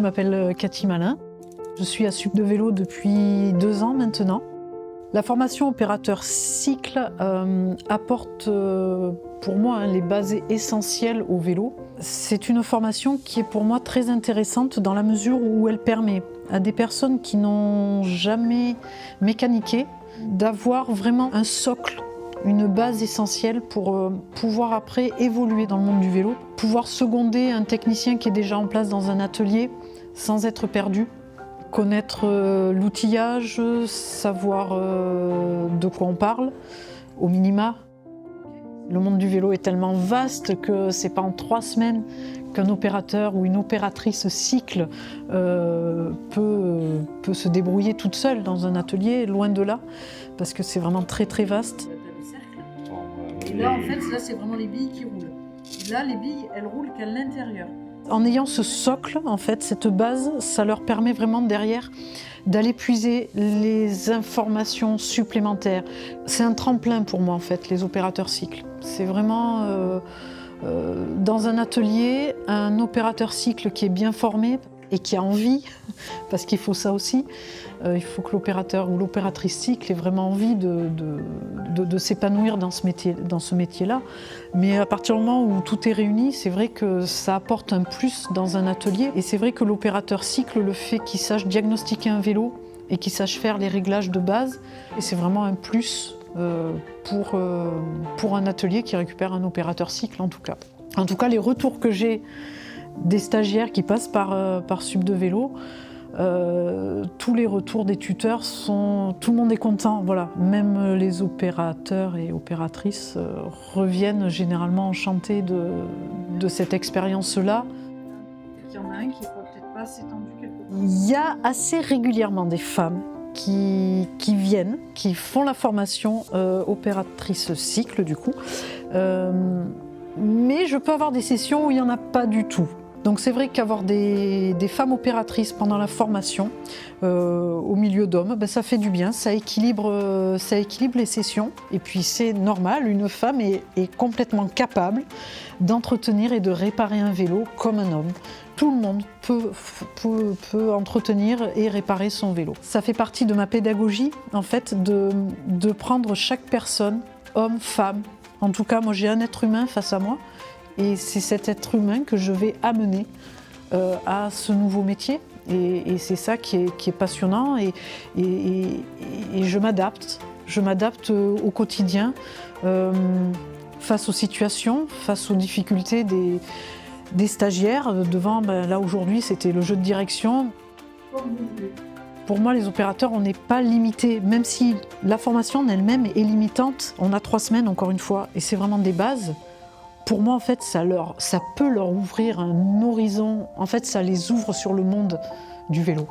je m'appelle Cathy Malin. Je suis à Sup de Vélo depuis 2 ans maintenant. La formation opérateur cycle apporte pour moi les bases essentielles au vélo. C'est une formation qui est pour moi très intéressante dans la mesure où elle permet à des personnes qui n'ont jamais mécaniqué d'avoir vraiment un socle, une base essentielle pour pouvoir après évoluer dans le monde du vélo, pouvoir seconder un technicien qui est déjà en place dans un atelier sans être perdu, connaître l'outillage, savoir de quoi on parle, au minima. Le monde du vélo est tellement vaste que c'est pas en 3 semaines qu'un opérateur ou une opératrice cycle peut se débrouiller toute seule dans un atelier, loin de là, parce que c'est vraiment très très vaste. Et là, en fait, là, c'est vraiment les billes qui roulent. Et là, les billes, elles roulent qu'à l'intérieur. En ayant ce socle, en fait, cette base, ça leur permet vraiment derrière d'aller puiser les informations supplémentaires. C'est un tremplin pour moi, en fait, les opérateurs cycles. C'est vraiment dans un atelier, un opérateur cycle qui est bien formé et qui a envie, parce qu'il faut ça aussi. Il faut que l'opérateur ou l'opératrice cycle ait vraiment envie de s'épanouir dans ce métier-là. Mais à partir du moment où tout est réuni, c'est vrai que ça apporte un plus dans un atelier. Et c'est vrai que l'opérateur cycle, le fait qu'il sache diagnostiquer un vélo et qu'il sache faire les réglages de base, et c'est vraiment un plus pour un atelier qui récupère un opérateur cycle en tout cas. En tout cas, les retours que j'ai des stagiaires qui passent par Sup de Vélo, tous les retours des tuteurs tout le monde est content, voilà. Même les opérateurs et opératrices reviennent généralement enchantés de cette expérience-là. Il y en a un qui n'est peut-être pas assez tendu quelque part. Il y a assez régulièrement des femmes qui viennent, qui font la formation opératrice cycle du coup. Mais je peux avoir des sessions où il n'y en a pas du tout. Donc c'est vrai qu'avoir des femmes opératrices pendant la formation au milieu d'hommes, ben ça fait du bien, ça équilibre les sessions. Et puis c'est normal, une femme est complètement capable d'entretenir et de réparer un vélo comme un homme. Tout le monde peut entretenir et réparer son vélo. Ça fait partie de ma pédagogie en fait de prendre chaque personne, homme, femme. En tout cas, moi j'ai un être humain face à moi. Et c'est cet être humain que je vais amener à ce nouveau métier. Et c'est ça qui est passionnant. Et je m'adapte. Je m'adapte au quotidien, face aux situations, face aux difficultés des stagiaires. Devant, là aujourd'hui, c'était le jeu de direction. Pour moi, les opérateurs, on n'est pas limité. Même si la formation en elle-même est limitante, on a 3 semaines, encore une fois, et c'est vraiment des bases. Pour moi, en fait, ça peut leur ouvrir un horizon. En fait, ça les ouvre sur le monde du vélo.